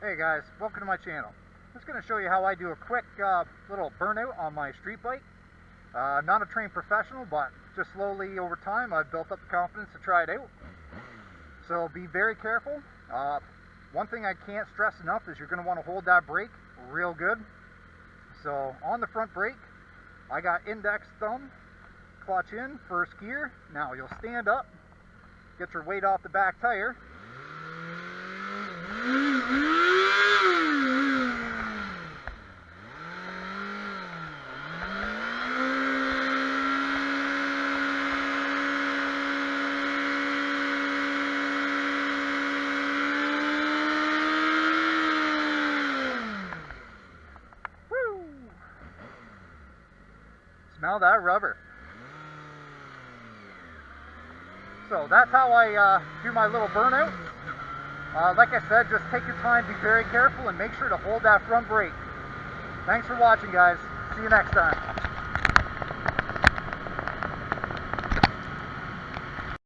Hey guys, welcome to my channel. I'm just going to show you how I do a quick little burnout on my street bike. Not a trained professional, but just slowly over time I've built up the confidence to try it out. So be very careful. One thing I can't stress enough is you're going to want to hold that brake real good. So on the front brake, I got index thumb, clutch in, first gear. Now you'll stand up, get your weight off the back tire. Smell that rubber. So that's how I do my little burnout. Like I said, just take your time, be very careful, and make sure to hold that front brake. Thanks for watching, guys. See you next time.